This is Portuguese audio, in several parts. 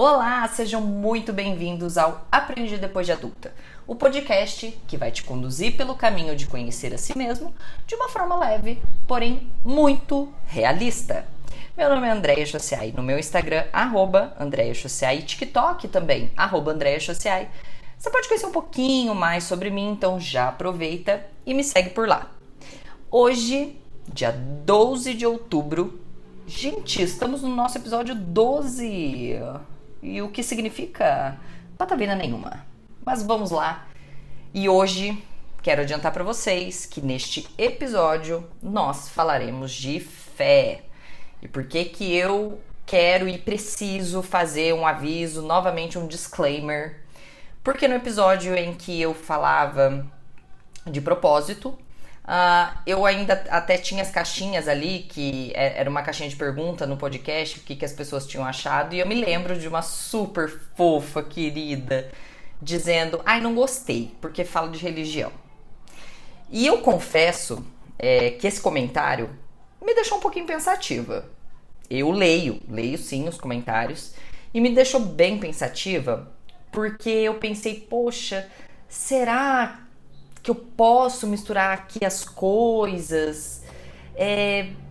Olá, sejam muito bem-vindos ao Aprendi Depois de Adulta, o podcast que vai te conduzir pelo caminho de conhecer a si mesmo de uma forma leve, porém muito realista. Meu nome é Andréia Chociai, no meu Instagram, @Andréia Chociai, e TikTok também, @Andréia Chociai. Você pode conhecer um pouquinho mais sobre mim, então já aproveita e me segue por lá. Hoje, dia 12 de outubro, gente, estamos no nosso episódio 12. E o que significa? Patavina nenhuma. Mas vamos lá. E hoje quero adiantar para vocês que neste episódio nós falaremos de fé. E por que eu quero e preciso fazer um aviso, novamente um disclaimer. Porque no episódio em que eu falava de propósito, eu ainda até tinha as caixinhas ali, que era uma caixinha de pergunta no podcast, o que as pessoas tinham achado, e eu me lembro de uma super fofa, querida, dizendo, não gostei, porque fala de religião. E eu confesso que esse comentário me deixou um pouquinho pensativa. Eu leio sim os comentários, e me deixou bem pensativa, porque eu pensei, poxa, será que eu posso misturar aqui as coisas?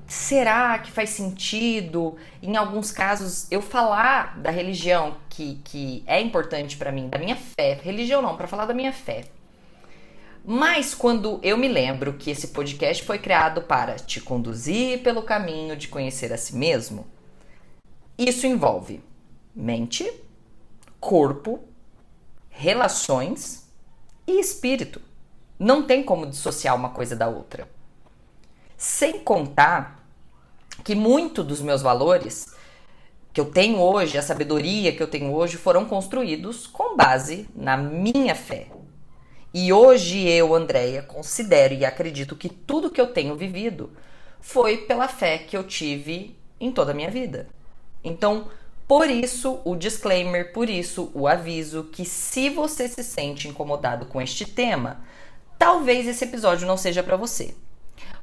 Será que faz sentido, em alguns casos, eu falar da religião que é importante pra mim, da minha fé? Religião não, pra falar da minha fé. Mas quando eu me lembro que esse podcast foi criado para te conduzir pelo caminho de conhecer a si mesmo, isso envolve mente, corpo, relações e espírito. Não tem como dissociar uma coisa da outra. Sem contar que muito dos meus valores que eu tenho hoje, a sabedoria que eu tenho hoje, foram construídos com base na minha fé. E hoje eu, Andréia, considero e acredito que tudo que eu tenho vivido foi pela fé que eu tive em toda a minha vida. Então, por isso o disclaimer, por isso o aviso que se você se sente incomodado com este tema, talvez esse episódio não seja para você.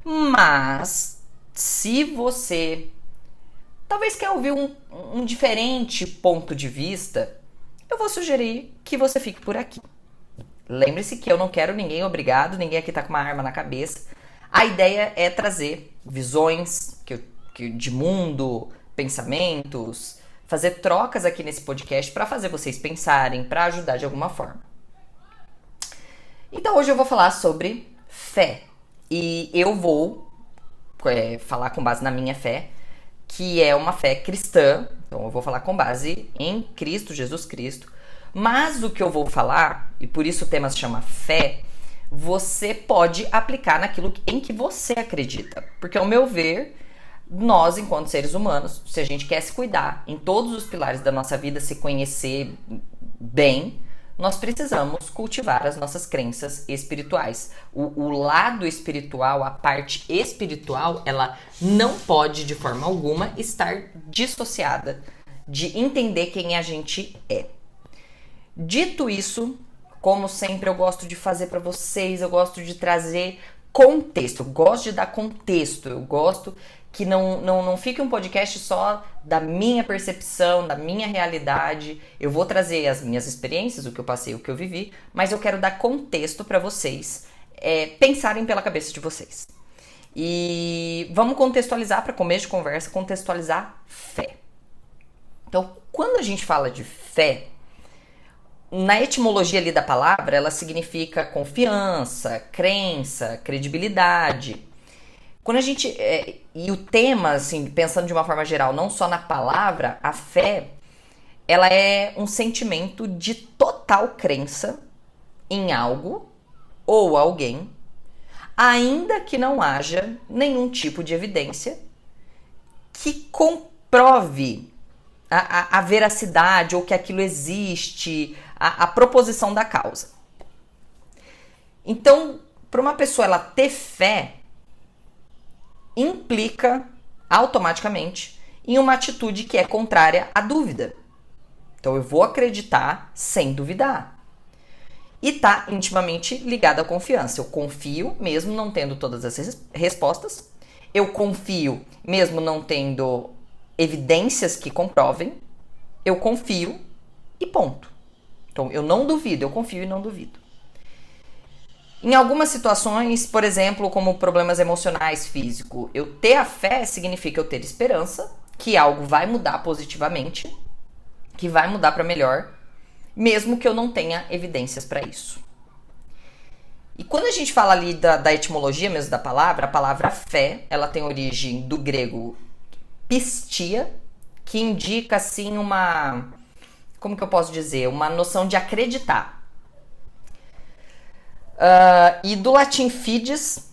Mas, se você talvez quer ouvir um diferente ponto de vista, eu vou sugerir que você fique por aqui. Lembre-se que eu não quero ninguém obrigado, ninguém aqui tá com uma arma na cabeça. A ideia é trazer visões de mundo, pensamentos, fazer trocas aqui nesse podcast para fazer vocês pensarem, para ajudar de alguma forma. Então hoje eu vou falar sobre fé. E eu vou falar com base na minha fé, que é uma fé cristã. Então eu vou falar com base em Cristo, Jesus Cristo. Mas o que eu vou falar, e por isso o tema se chama fé, você pode aplicar naquilo em que você acredita. Porque ao meu ver, nós enquanto seres humanos, se a gente quer se cuidar em todos os pilares da nossa vida, se conhecer bem, nós precisamos cultivar as nossas crenças espirituais. O lado espiritual, a parte espiritual, ela não pode de forma alguma estar dissociada de entender quem a gente é. Dito isso, como sempre eu gosto de fazer para vocês, eu gosto de trazer contexto, eu gosto de dar contexto, eu gosto que não fique um podcast só da minha percepção, da minha realidade. Eu vou trazer as minhas experiências, o que eu passei, o que eu vivi, mas eu quero dar contexto para vocês pensarem pela cabeça de vocês. E vamos contextualizar, para começo de conversa, contextualizar fé. Então, quando a gente fala de fé, na etimologia ali da palavra, ela significa confiança, crença, credibilidade. Quando a gente, e o tema, assim, pensando de uma forma geral, não só na palavra, a fé, ela é um sentimento de total crença em algo ou alguém, ainda que não haja nenhum tipo de evidência que comprove a veracidade ou que aquilo existe, a proposição da causa. Então, para uma pessoa ela ter fé, implica automaticamente em uma atitude que é contrária à dúvida. Então eu vou acreditar sem duvidar. E está intimamente ligado à confiança. Eu confio mesmo não tendo todas as respostas. Eu confio mesmo não tendo evidências que comprovem. eu confio e ponto. Então, eu não duvido, eu confio e não duvido. Em algumas situações, por exemplo, como problemas emocionais, físico, eu ter a fé significa eu ter esperança que algo vai mudar positivamente, que vai mudar para melhor, mesmo que eu não tenha evidências para isso. E quando a gente fala ali da etimologia mesmo da palavra, a palavra fé, ela tem origem do grego pistia, que indica assim como que eu posso dizer? Uma noção de acreditar. E do latim fides,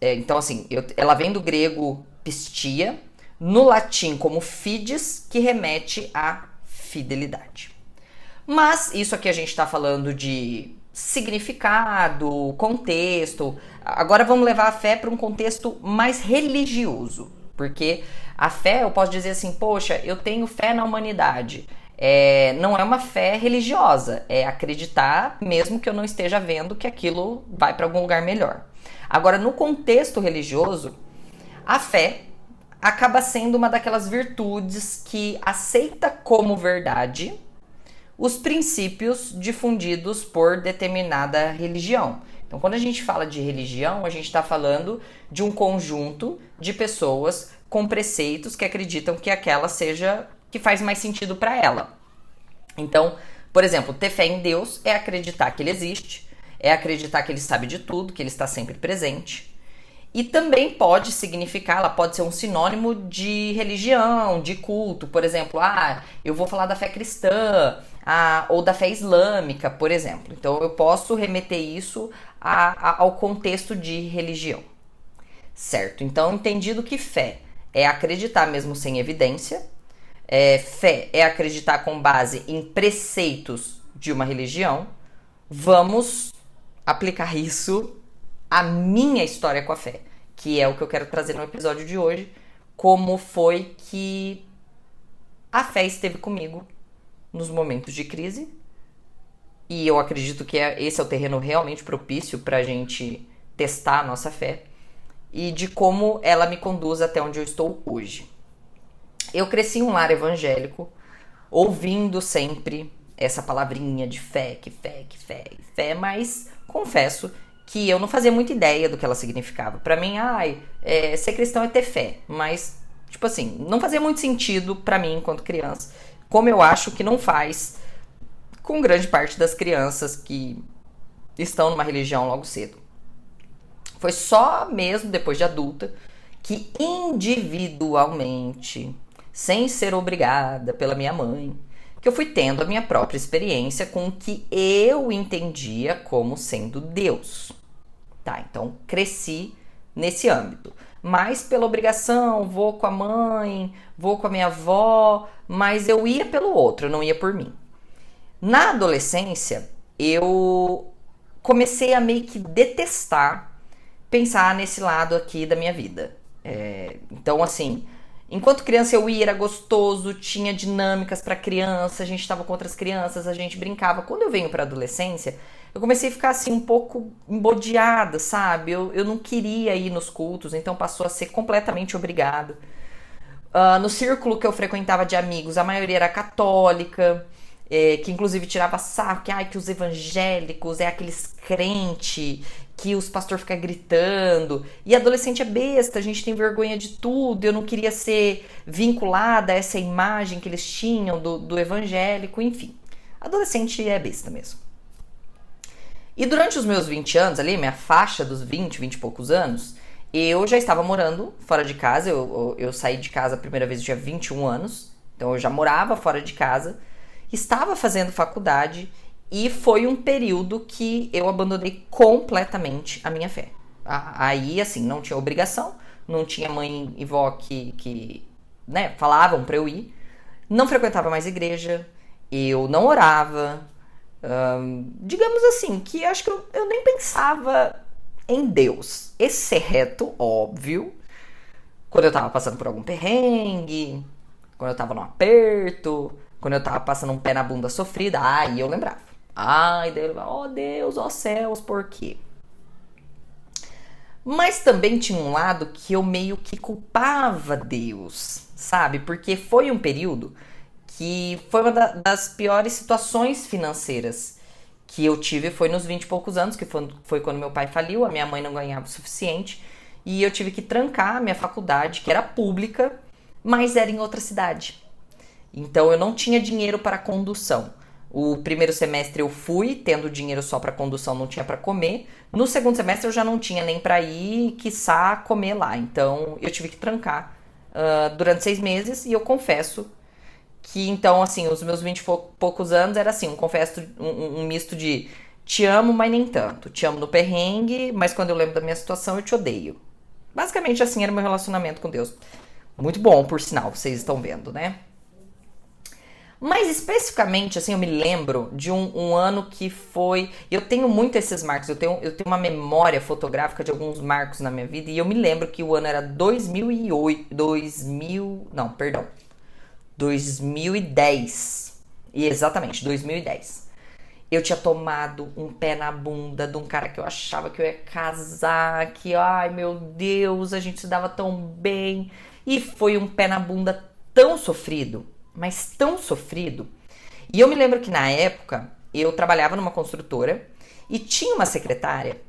então assim, ela vem do grego pistia, no latim como fides, que remete à fidelidade. Mas isso aqui a gente está falando de significado, contexto. Agora vamos levar a fé para um contexto mais religioso, porque a fé, eu posso dizer assim, poxa, eu tenho fé na humanidade. Não é uma fé religiosa, é acreditar mesmo que eu não esteja vendo que aquilo vai para algum lugar melhor. Agora, no contexto religioso, a fé acaba sendo uma daquelas virtudes que aceita como verdade os princípios difundidos por determinada religião. Então, quando a gente fala de religião, a gente está falando de um conjunto de pessoas com preceitos que acreditam que aquela seja que faz mais sentido para ela. Então, por exemplo, ter fé em Deus é acreditar que Ele existe, é acreditar que Ele sabe de tudo, que Ele está sempre presente. E também pode significar, ela pode ser um sinônimo de religião, de culto. Por exemplo, eu vou falar da fé cristã, ou da fé islâmica, por exemplo. Então eu posso remeter isso ao contexto de religião. Certo? Então, entendido que fé é acreditar mesmo sem evidência, fé é acreditar com base em preceitos de uma religião, vamos aplicar isso à minha história com a fé, que é o que eu quero trazer no episódio de hoje, como foi que a fé esteve comigo nos momentos de crise, e eu acredito que esse é o terreno realmente propício para a gente testar a nossa fé, e de como ela me conduz até onde eu estou hoje. Eu cresci em um lar evangélico, ouvindo sempre essa palavrinha de fé, que fé, mas confesso que eu não fazia muita ideia do que ela significava. Pra mim, ser cristão é ter fé, mas, tipo assim, não fazia muito sentido pra mim enquanto criança, como eu acho que não faz com grande parte das crianças que estão numa religião logo cedo. Foi só mesmo depois de adulta que individualmente, sem ser obrigada pela minha mãe, que eu fui tendo a minha própria experiência com o que eu entendia como sendo Deus. Tá, então cresci nesse âmbito. Mas pela obrigação, vou com a mãe, vou com a minha avó, mas eu ia pelo outro, eu não ia por mim. Na adolescência, eu comecei a meio que detestar pensar nesse lado aqui da minha vida. Então, assim, enquanto criança eu ia, era gostoso, tinha dinâmicas para criança, a gente estava com outras crianças, a gente brincava. Quando eu venho para adolescência, eu comecei a ficar assim um pouco embodeada, sabe? Eu não queria ir nos cultos, então passou a ser completamente obrigada. No círculo que eu frequentava de amigos, a maioria era católica, que inclusive tirava sarro, que os evangélicos é aqueles crentes que os pastores ficam gritando. E adolescente é besta, a gente tem vergonha de tudo. Eu não queria ser vinculada a essa imagem que eles tinham do evangélico, enfim. Adolescente é besta mesmo. E durante os meus 20 anos ali, minha faixa dos 20 e poucos anos, eu já estava morando fora de casa. Eu saí de casa a primeira vez, eu tinha 21 anos. Então eu já morava fora de casa. Estava fazendo faculdade. E foi um período que eu abandonei completamente a minha fé. Aí, assim, não tinha obrigação, não tinha mãe e vó que falavam pra eu ir. Não frequentava mais igreja, eu não orava. Digamos assim, que acho que eu nem pensava em Deus. Exceto, óbvio, quando eu tava passando por algum perrengue, quando eu tava num aperto, quando eu tava passando um pé na bunda sofrida, aí eu lembrava. Daí ele vai, ó Deus, ó céus, por quê? Mas também tinha um lado que eu meio que culpava Deus, sabe? Porque foi um período que foi uma das piores situações financeiras que eu tive, foi nos 20 e poucos anos, que foi quando meu pai faliu, a minha mãe não ganhava o suficiente, e eu tive que trancar a minha faculdade, que era pública, mas era em outra cidade. Então eu não tinha dinheiro para condução. O primeiro semestre eu fui, tendo dinheiro só para condução, não tinha para comer. No segundo semestre eu já não tinha nem para ir, quiçá comer lá. Então eu tive que trancar durante 6 meses, e eu confesso que então, assim, os meus 20 e poucos anos era assim, um misto de te amo, mas nem tanto. Te amo no perrengue, mas quando eu lembro da minha situação, eu te odeio. Basicamente assim era o meu relacionamento com Deus. Muito bom, por sinal, vocês estão vendo, né? Mas especificamente, assim, eu me lembro de um ano que foi... Eu tenho muito esses marcos, eu tenho uma memória fotográfica de alguns marcos na minha vida, e eu me lembro que o ano era 2010. E exatamente, 2010. Eu tinha tomado um pé na bunda de um cara que eu achava que eu ia casar, que, ai meu Deus, a gente se dava tão bem. E foi um pé na bunda tão sofrido, mas tão sofrido. E eu me lembro que na época eu trabalhava numa construtora e tinha uma secretária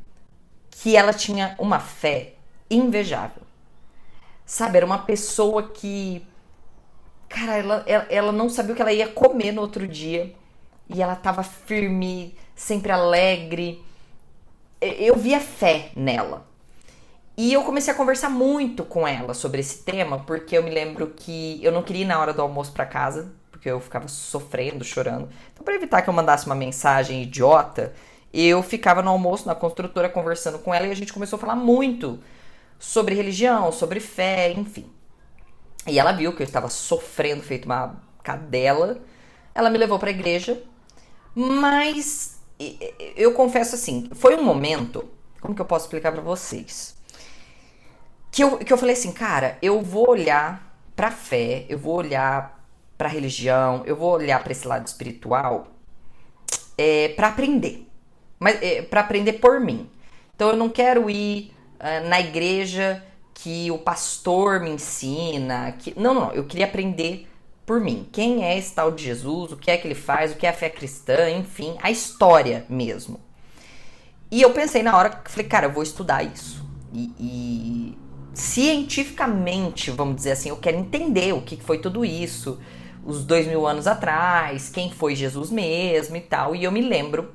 que ela tinha uma fé invejável. Sabe, era uma pessoa que, cara, ela não sabia o que ela ia comer no outro dia. E ela tava firme, sempre alegre. Eu via fé nela. E eu comecei a conversar muito com ela sobre esse tema, porque eu me lembro que eu não queria ir na hora do almoço pra casa, porque eu ficava sofrendo, chorando. Então, pra evitar que eu mandasse uma mensagem idiota, eu ficava no almoço, na construtora, conversando com ela, e a gente começou a falar muito sobre religião, sobre fé, enfim. E ela viu que eu estava sofrendo, feito uma cadela. Ela me levou pra igreja, mas eu confesso assim, foi um momento, como que eu posso explicar pra vocês? Que eu falei assim, cara, eu vou olhar pra fé, eu vou olhar pra religião, eu vou olhar pra esse lado espiritual pra aprender. Mas pra aprender por mim. Então eu não quero ir na igreja que o pastor me ensina. Não, eu queria aprender por mim. Quem é esse tal de Jesus, o que é que ele faz, o que é a fé cristã, enfim, a história mesmo. E eu pensei na hora, falei, cara, eu vou estudar isso. E cientificamente, vamos dizer assim, eu quero entender o que foi tudo isso, os 2000 anos atrás, quem foi Jesus mesmo e tal. E eu me lembro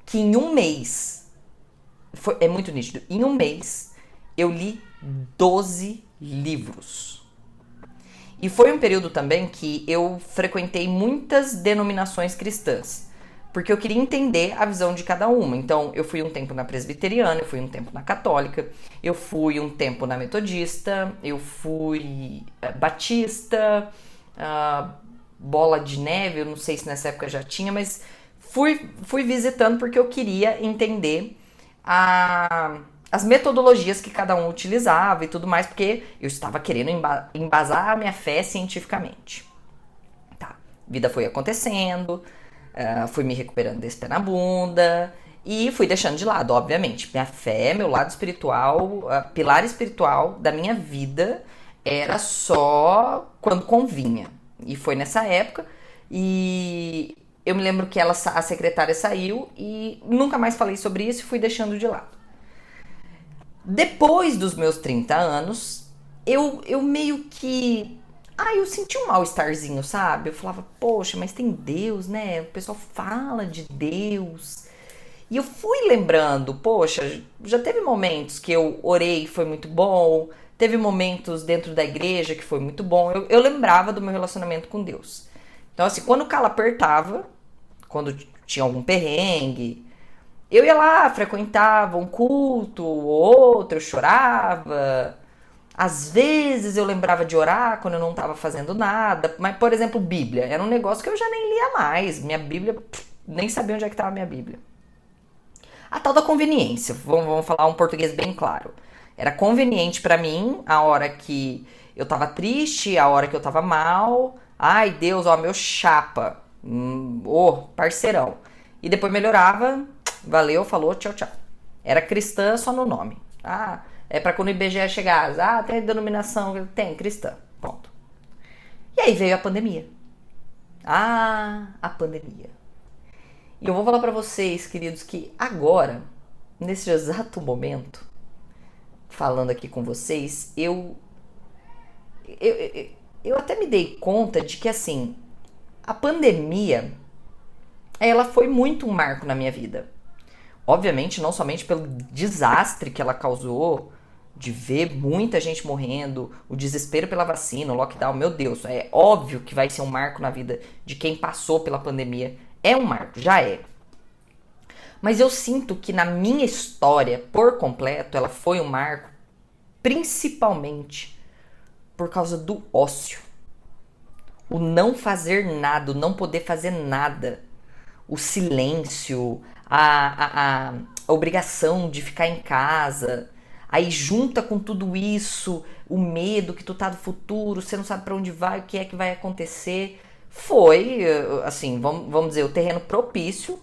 que em um mês, é muito nítido, em um mês eu li 12 livros. E foi um período também que eu frequentei muitas denominações cristãs, porque eu queria entender a visão de cada uma. Então, eu fui um tempo na presbiteriana, eu fui um tempo na católica, eu fui um tempo na metodista, eu fui batista, bola de neve, eu não sei se nessa época já tinha, mas fui visitando porque eu queria entender as metodologias que cada um utilizava e tudo mais, porque eu estava querendo embasar a minha fé cientificamente. Tá, vida foi acontecendo, fui me recuperando desse pé na bunda e fui deixando de lado, obviamente. Minha fé, meu lado espiritual, pilar espiritual da minha vida era só quando convinha. E foi nessa época, e eu me lembro que a secretária saiu e nunca mais falei sobre isso e fui deixando de lado. Depois dos meus 30 anos, eu meio que... eu senti um mal-estarzinho, sabe? Eu falava, poxa, mas tem Deus, né? O pessoal fala de Deus. E eu fui lembrando, poxa, já teve momentos que eu orei e foi muito bom. Teve momentos dentro da igreja que foi muito bom. Eu lembrava do meu relacionamento com Deus. Então, assim, quando o calo apertava, quando tinha algum perrengue, eu ia lá, frequentava um culto, outro, eu chorava. Às vezes eu lembrava de orar quando eu não estava fazendo nada. Mas, por exemplo, Bíblia. Era um negócio que eu já nem lia mais. Minha Bíblia, nem sabia onde é que estava a minha Bíblia. A tal da conveniência. Vamos falar um português bem claro. Era conveniente pra mim a hora que eu tava triste, a hora que eu tava mal. Ai, Deus, ó, meu chapa. Parceirão. E depois melhorava. Valeu, falou, tchau, tchau. Era cristã só no nome. É pra quando o IBGE chegar. Tem denominação, tem, cristã. Ponto. E aí veio a pandemia. A pandemia. E eu vou falar pra vocês, queridos, que agora, nesse exato momento, falando aqui com vocês, eu até me dei conta de que, assim, a pandemia, ela foi muito um marco na minha vida. Obviamente, não somente pelo desastre que ela causou, de ver muita gente morrendo, o desespero pela vacina, o lockdown, meu Deus, é óbvio que vai ser um marco na vida de quem passou pela pandemia. É um marco, já é. Mas eu sinto que na minha história, por completo, ela foi um marco principalmente por causa do ócio. O não fazer nada, o não poder fazer nada. O silêncio, a obrigação de ficar em casa. Aí junta com tudo isso, o medo que tu tá do futuro, você não sabe pra onde vai, o que é que vai acontecer. Foi, assim, vamos dizer, o terreno propício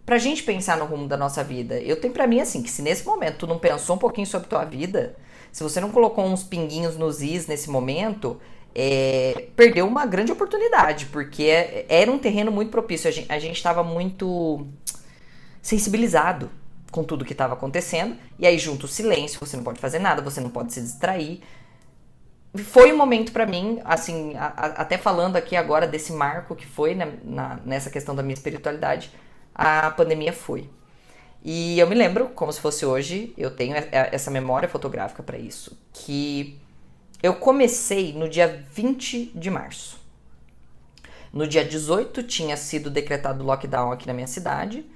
pra gente pensar no rumo da nossa vida. Eu tenho pra mim, assim, que se nesse momento tu não pensou um pouquinho sobre tua vida, se você não colocou uns pinguinhos nos is nesse momento, perdeu uma grande oportunidade, porque era um terreno muito propício. A gente estava muito sensibilizado com tudo que estava acontecendo, e aí junto o silêncio, você não pode fazer nada, você não pode se distrair. Foi um momento pra mim, assim, até falando aqui agora desse marco que foi nessa questão da minha espiritualidade, a pandemia foi. E eu me lembro, como se fosse hoje, eu tenho essa memória fotográfica pra isso, que eu comecei no dia 20 de março. No dia 18 tinha sido decretado lockdown aqui na minha cidade.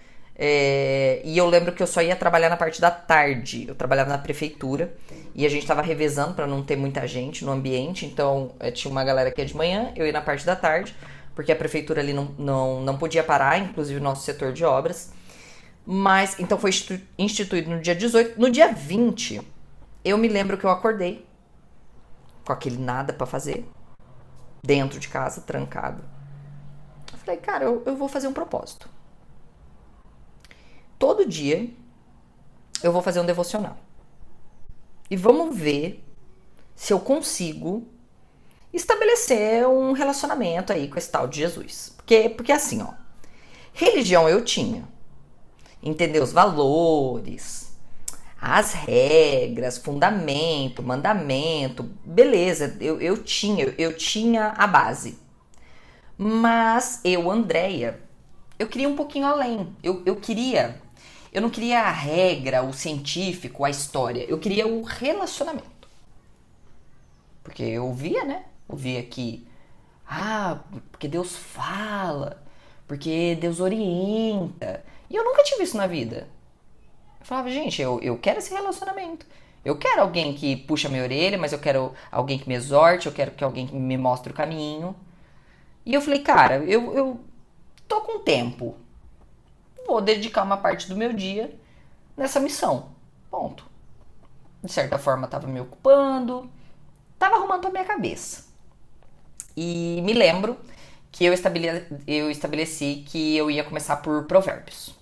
E eu lembro que eu só ia trabalhar na parte da tarde. Eu trabalhava na prefeitura e a gente tava revezando pra não ter muita gente no ambiente. Então tinha uma galera que ia de manhã, eu ia na parte da tarde, porque a prefeitura ali não podia parar, inclusive o nosso setor de obras. Mas então foi instituído no dia 18. No dia 20, eu me lembro que eu acordei com aquele nada pra fazer, dentro de casa, trancado. Eu falei, cara, eu vou fazer um propósito. Todo dia eu vou fazer um devocional. E vamos ver se eu consigo estabelecer um relacionamento aí com esse tal de Jesus. Porque assim, ó, religião eu tinha. Entender os valores, as regras, fundamento, mandamento, beleza, eu tinha a base. Mas eu, Andréia, eu queria um pouquinho além. Eu não queria a regra, o científico, a história. Eu queria o relacionamento. Porque eu ouvia, né? Ouvia que, porque Deus fala, porque Deus orienta. E eu nunca tive isso na vida. Eu falava, gente, eu quero esse relacionamento. Eu quero alguém que puxa minha orelha, mas eu quero alguém que me exorte, eu quero que alguém que me mostre o caminho. E eu falei, cara, eu tô com tempo. Vou dedicar uma parte do meu dia nessa missão. Ponto. De certa forma, tava me ocupando, tava arrumando a minha cabeça. E me lembro que eu estabeleci que eu ia começar por Provérbios.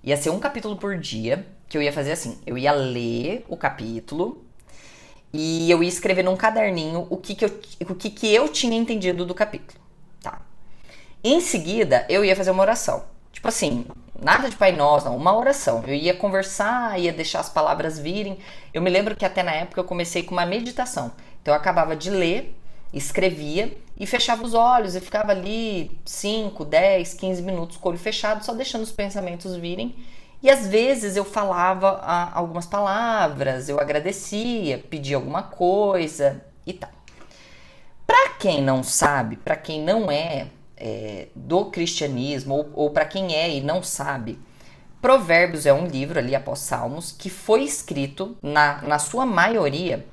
Ia ser um capítulo por dia, que eu ia fazer assim. Eu ia ler o capítulo e eu ia escrever num caderninho o que eu tinha entendido do capítulo. Tá. Em seguida, eu ia fazer uma oração. Tipo assim, nada de Pai Nosso, não, uma oração. Eu ia conversar, ia deixar as palavras virem. Eu me lembro que até na época eu comecei com uma meditação. Então eu acabava de ler, escrevia e fechava os olhos e ficava ali 5, 10, 15 minutos com o olho fechado, só deixando os pensamentos virem. E às vezes eu falava algumas palavras, eu agradecia, pedia alguma coisa e tal. Pra quem não sabe, pra quem não é do cristianismo, ou para quem é e não sabe, Provérbios é um livro ali após Salmos que foi escrito, na sua maioria,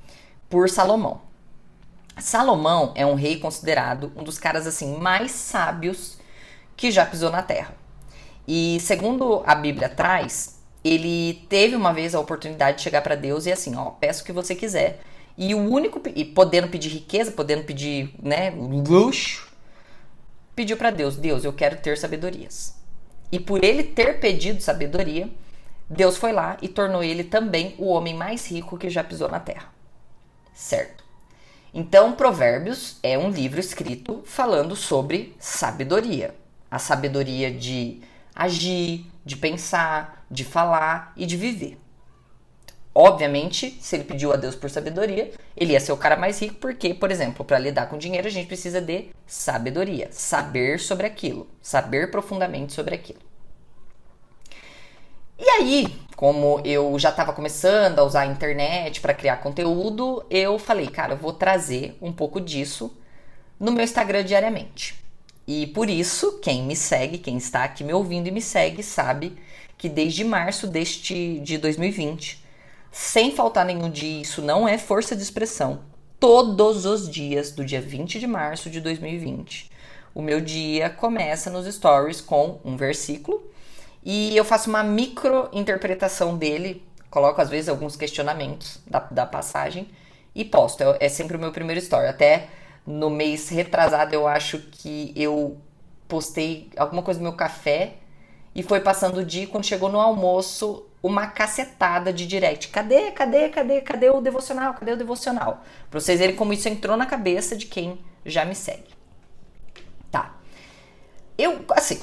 por Salomão. Salomão é um rei considerado um dos caras assim mais sábios que já pisou na terra. E segundo a Bíblia traz, ele teve uma vez a oportunidade de chegar para Deus e assim, ó, peço o que você quiser. E podendo pedir riqueza, podendo pedir, né, luxo, pediu para Deus, eu quero ter sabedorias. E por ele ter pedido sabedoria, Deus foi lá e tornou ele também o homem mais rico que já pisou na terra. Certo? Então, Provérbios é um livro escrito falando sobre sabedoria. A sabedoria de agir, de pensar, de falar e de viver. Obviamente, se ele pediu a Deus por sabedoria, ele ia ser o cara mais rico, porque, por exemplo, para lidar com dinheiro, a gente precisa de sabedoria, saber sobre aquilo, saber profundamente sobre aquilo. E aí, como eu já estava começando a usar a internet para criar conteúdo, eu falei, cara, eu vou trazer um pouco disso no meu Instagram diariamente. E por isso, quem me segue, quem está aqui me ouvindo e me segue, sabe que desde março de 2020, sem faltar nenhum dia, isso não é força de expressão, todos os dias do dia 20 de março de 2020, o meu dia começa nos stories com um versículo e eu faço uma micro-interpretação dele, coloco às vezes alguns questionamentos da passagem e posto. É sempre o meu primeiro story. Até no mês retrasado eu acho que eu postei alguma coisa do meu café e foi passando o dia, quando chegou no almoço, uma cacetada de direct. Cadê o devocional? Cadê o devocional? Pra vocês verem como isso entrou na cabeça de quem já me segue. Tá. Eu, assim,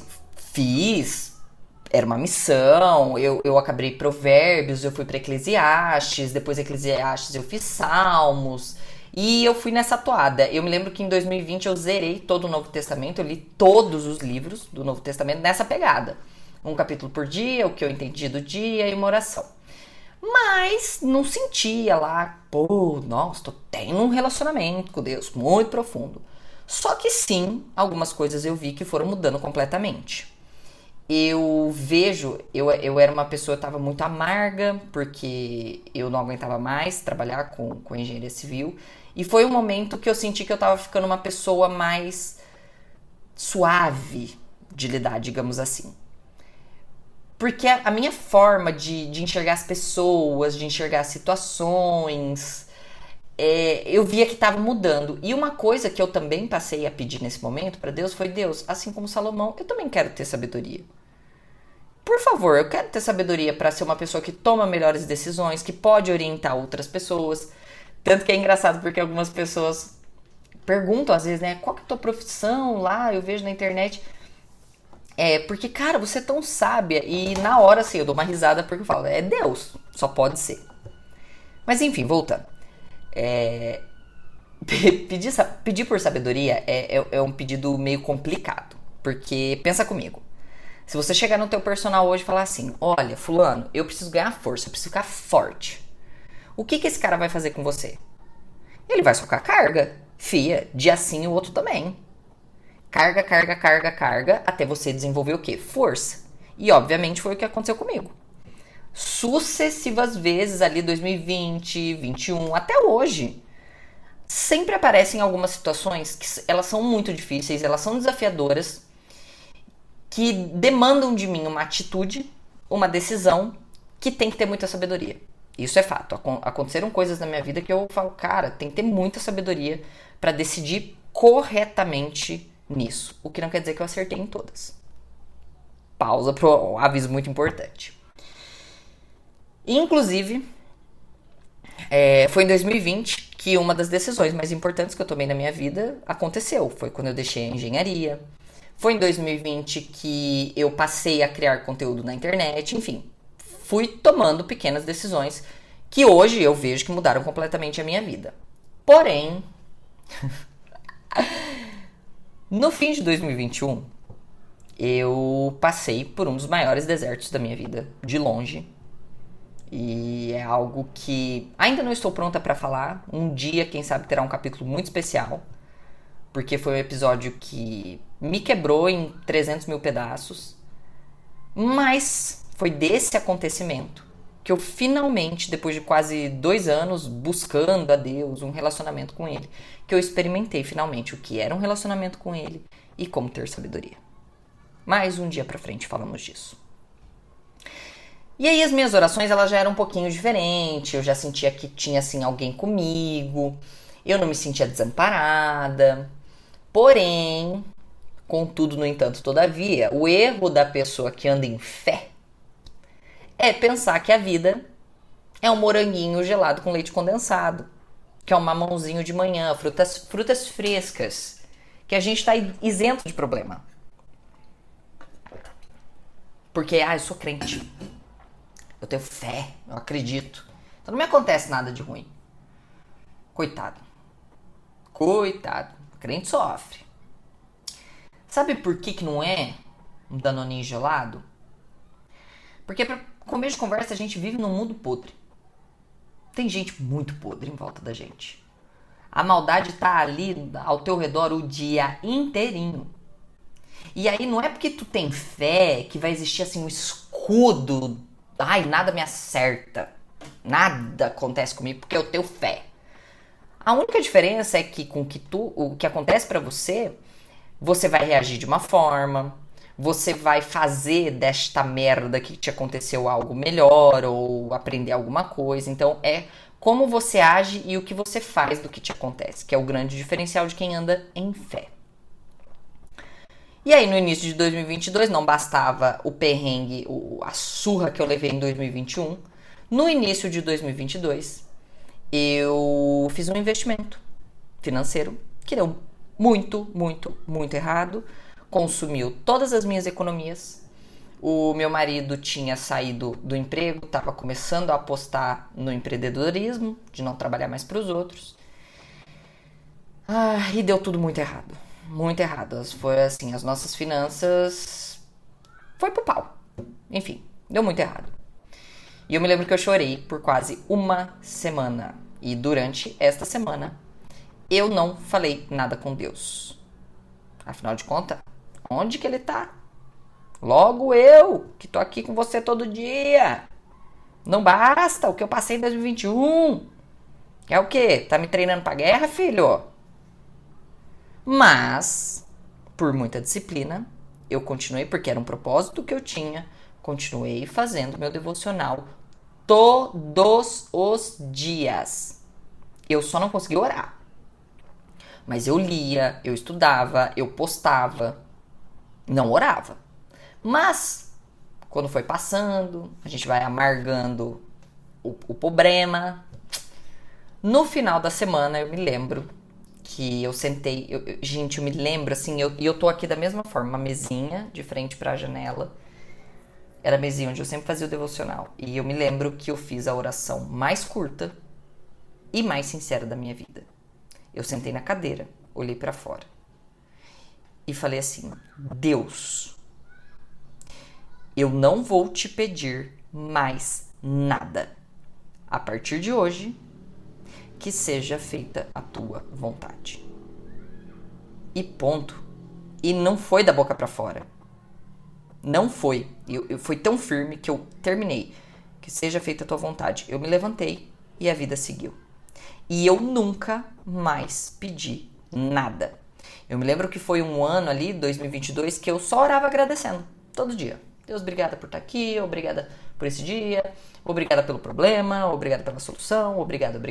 era uma missão, eu acabei Provérbios, eu fui para Eclesiastes, depois Eclesiastes eu fiz Salmos, e eu fui nessa toada. Eu me lembro que em 2020 eu zerei todo o Novo Testamento, eu li todos os livros do Novo Testamento nessa pegada. Um capítulo por dia, o que eu entendi do dia e uma oração. Mas não sentia lá, nossa, tô tendo um relacionamento com Deus muito profundo. Só que sim, algumas coisas eu vi que foram mudando completamente. Eu era uma pessoa, eu estava muito amarga, porque eu não aguentava mais trabalhar com engenharia civil. E foi um momento que eu senti que eu estava ficando uma pessoa mais suave de lidar, digamos assim. Porque a minha forma de enxergar as pessoas, de enxergar as situações, eu via que estava mudando. E uma coisa que eu também passei a pedir nesse momento para Deus foi: Deus, assim como Salomão, eu também quero ter sabedoria. Por favor, eu quero ter sabedoria para ser uma pessoa que toma melhores decisões, que pode orientar outras pessoas. Tanto que é engraçado porque algumas pessoas perguntam às vezes, né, qual que é a tua profissão lá? Eu vejo na internet. Porque, cara, você é tão sábia. E na hora, assim, eu dou uma risada porque eu falo, é Deus, só pode ser. Mas enfim, voltando. Pedir por sabedoria é um pedido meio complicado. Porque, pensa comigo. Se você chegar no teu personal hoje e falar assim, olha, fulano, eu preciso ganhar força, eu preciso ficar forte. O que esse cara vai fazer com você? Ele vai socar carga. Fia, dia sim e o outro também. Carga, até você desenvolver o quê? Força. E obviamente foi o que aconteceu comigo. Sucessivas vezes ali, 2020, 21, até hoje, sempre aparecem algumas situações que elas são muito difíceis, elas são desafiadoras, que demandam de mim uma atitude, uma decisão, que tem que ter muita sabedoria. Isso é fato. Aconteceram coisas na minha vida que eu falo, cara, tem que ter muita sabedoria para decidir corretamente nisso. O que não quer dizer que eu acertei em todas. Pausa para um aviso muito importante. Inclusive, foi em 2020 que uma das decisões mais importantes que eu tomei na minha vida aconteceu. Foi quando eu deixei a engenharia. Foi em 2020 que eu passei a criar conteúdo na internet. Enfim, fui tomando pequenas decisões que hoje eu vejo que mudaram completamente a minha vida. Porém, no fim de 2021, eu passei por um dos maiores desertos da minha vida, de longe. E é algo que ainda não estou pronta para falar. Um dia, quem sabe, terá um capítulo muito especial. Porque foi um episódio que me quebrou em 300 mil pedaços. Mas foi desse acontecimento que eu finalmente, depois de quase 2 anos buscando a Deus, um relacionamento com Ele, que eu experimentei finalmente o que era um relacionamento com Ele e como ter sabedoria. Mais um dia pra frente falamos disso. E aí as minhas orações, elas já eram um pouquinho diferentes, eu já sentia que tinha assim alguém comigo, eu não me sentia desamparada. Porém, contudo, no entanto, todavia, o erro da pessoa que anda em fé é pensar que a vida é um moranguinho gelado com leite condensado. que é um mamãozinho de manhã, frutas frescas, que a gente está isento de problema. Porque, eu sou crente, eu tenho fé, eu acredito. Então não me acontece nada de ruim. Coitado. Crente sofre. Sabe por que não é um danoninho gelado? Porque pra começo de conversa a gente vive num mundo podre. Tem gente muito podre em volta da gente. A maldade tá ali ao teu redor o dia inteirinho. E aí não é porque tu tem fé que vai existir assim um escudo. Ai, nada me acerta. Nada acontece comigo porque eu tenho fé. A única diferença é que com o que acontece pra você, você vai reagir de uma forma, você vai fazer desta merda que te aconteceu algo melhor ou aprender alguma coisa. Então é como você age e o que você faz do que te acontece, que é o grande diferencial de quem anda em fé. E aí no início de 2022 não bastava o perrengue, a surra que eu levei em 2021. No início de 2022 eu fiz um investimento financeiro que deu muito, muito, muito errado. Consumiu todas as minhas economias. O meu marido tinha saído do emprego, estava começando a apostar no empreendedorismo, de não trabalhar mais para os outros. E deu tudo muito errado. Muito errado. Foi assim, as nossas finanças foi pro pau. Enfim, deu muito errado. E eu me lembro que eu chorei por quase uma semana. E durante esta semana, eu não falei nada com Deus. Afinal de contas, onde que ele tá? Logo eu, que tô aqui com você todo dia. Não basta o que eu passei em 2021. É o quê? Tá me treinando pra guerra, filho? Mas, por muita disciplina, eu continuei, porque era um propósito que eu tinha, continuei fazendo meu devocional todos os dias. Eu só não consegui orar. Mas eu lia, eu estudava, eu postava, não orava. Mas, quando foi passando, a gente vai amargando o problema. No final da semana, eu me lembro que eu sentei... Gente, eu me lembro, assim, eu tô aqui da mesma forma, uma mesinha de frente pra janela. Era a mesinha onde eu sempre fazia o devocional. E eu me lembro que eu fiz a oração mais curta e mais sincera da minha vida. Eu sentei na cadeira, olhei pra fora e falei assim: Deus, eu não vou te pedir mais nada. A partir de hoje, que seja feita a tua vontade. E ponto. E não foi da boca pra fora. Não foi. Eu fui tão firme que eu terminei. Que seja feita a tua vontade. Eu me levantei e a vida seguiu. E eu nunca mais pedi nada. Eu me lembro que foi um ano ali, 2022, que eu só orava agradecendo. Todo dia. Deus, obrigada por estar aqui, obrigada por esse dia, obrigada pelo problema, obrigada pela solução, obrigada.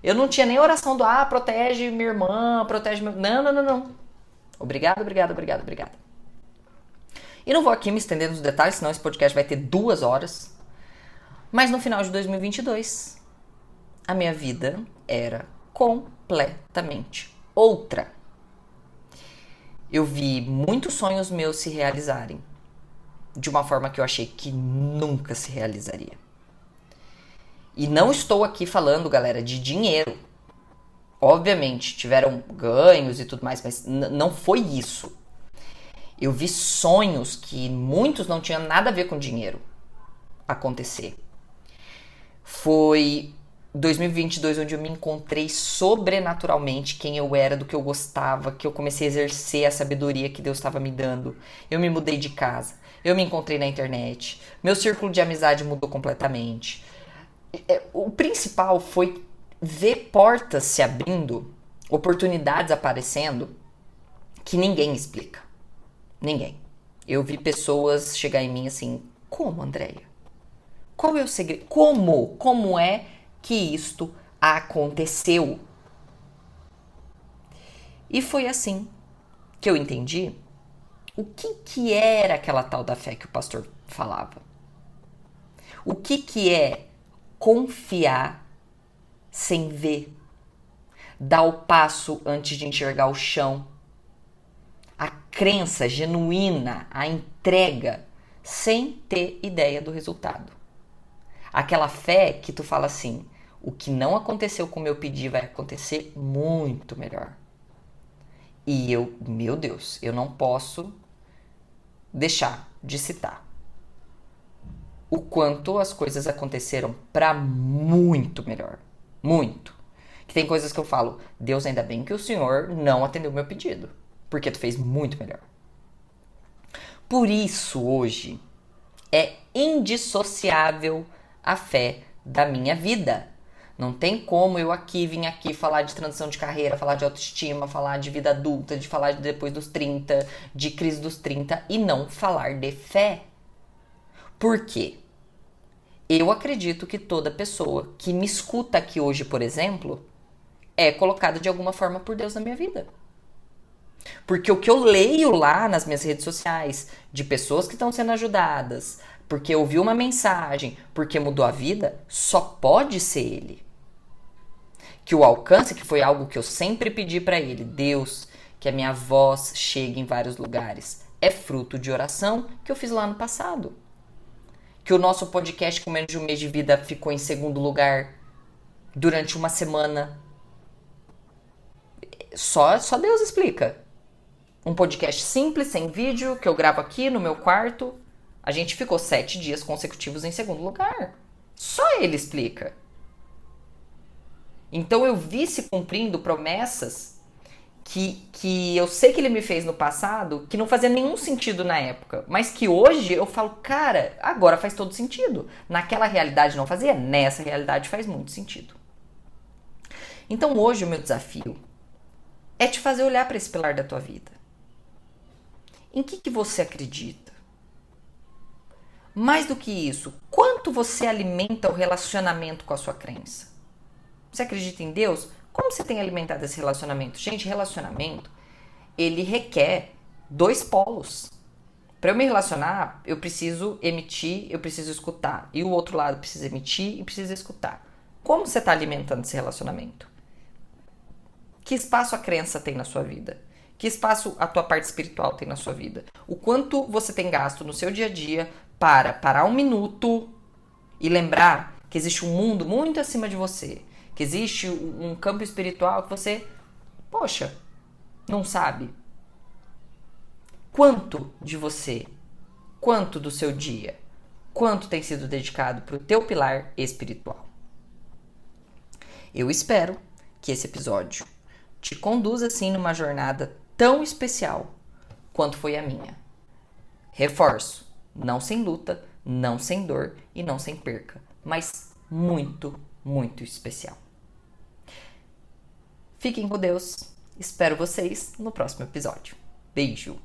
Eu não tinha nem oração do, protege minha irmã, protege meu... Não. Obrigado. E não vou aqui me estender nos detalhes, senão esse podcast vai ter 2 horas. Mas no final de 2022, a minha vida era completamente outra. Eu vi muitos sonhos meus se realizarem de uma forma que eu achei que nunca se realizaria. E não estou aqui falando, galera, de dinheiro. Obviamente, tiveram ganhos e tudo mais, mas não foi isso. Eu vi sonhos que muitos não tinham nada a ver com dinheiro acontecer. Foi 2022 onde eu me encontrei sobrenaturalmente quem eu era, do que eu gostava, que eu comecei a exercer a sabedoria que Deus estava me dando. Eu me mudei de casa, eu me encontrei na internet, meu círculo de amizade mudou completamente. O principal foi ver portas se abrindo, oportunidades aparecendo, que ninguém explica. Ninguém. Eu vi pessoas chegar em mim assim: como, Andréia? Qual é o segredo? Como é que isto aconteceu? E foi assim que eu entendi o que era aquela tal da fé que o pastor falava. O que é confiar sem ver, dar o passo antes de enxergar o chão, a crença genuína, a entrega, sem ter ideia do resultado. Aquela fé que tu fala assim, o que não aconteceu como eu pedi vai acontecer muito melhor. E meu Deus, eu não posso deixar de citar o quanto as coisas aconteceram para muito melhor. Muito. Que tem coisas que eu falo, Deus, ainda bem que o Senhor não atendeu meu pedido, porque tu fez muito melhor. Por isso, hoje, é indissociável a fé da minha vida. Não tem como eu vim aqui falar de transição de carreira, falar de autoestima, falar de vida adulta, de falar de depois dos 30, de crise dos 30 e não falar de fé. Por quê? Eu acredito que toda pessoa que me escuta aqui hoje, por exemplo, é colocada de alguma forma por Deus na minha vida. Porque o que eu leio lá nas minhas redes sociais, de pessoas que estão sendo ajudadas, porque ouviu uma mensagem, porque mudou a vida, só pode ser Ele. Que o alcance, que foi algo que eu sempre pedi para Ele, Deus, que a minha voz chegue em vários lugares, é fruto de oração que eu fiz lá no passado. Que o nosso podcast com menos de um mês de vida ficou em segundo lugar durante uma semana. Só Deus explica. Um podcast simples, sem vídeo, que eu gravo aqui no meu quarto. A gente ficou 7 dias consecutivos em segundo lugar. Só Ele explica. Então eu vi se cumprindo promessas que eu sei que Ele me fez no passado, que não fazia nenhum sentido na época, mas que hoje eu falo, cara, agora faz todo sentido. Naquela realidade não fazia, nessa realidade faz muito sentido. Então hoje o meu desafio é te fazer olhar para esse pilar da tua vida. Em que você acredita? Mais do que isso, quanto você alimenta o relacionamento com a sua crença? Você acredita em Deus? Como você tem alimentado esse relacionamento? Gente, relacionamento, ele requer 2 polos. Para eu me relacionar, eu preciso emitir, eu preciso escutar. E o outro lado precisa emitir e precisa escutar. Como você está alimentando esse relacionamento? Que espaço a crença tem na sua vida? Que espaço a tua parte espiritual tem na sua vida? O quanto você tem gasto no seu dia a dia para parar um minuto e lembrar que existe um mundo muito acima de você, que existe um campo espiritual que você, poxa, não sabe. Quanto de você, quanto do seu dia, quanto tem sido dedicado para o teu pilar espiritual? Eu espero que esse episódio te conduza assim numa jornada tão especial quanto foi a minha. Reforço, não sem luta, não sem dor e não sem perca, mas muito, muito especial. Fiquem com Deus. Espero vocês no próximo episódio. Beijo!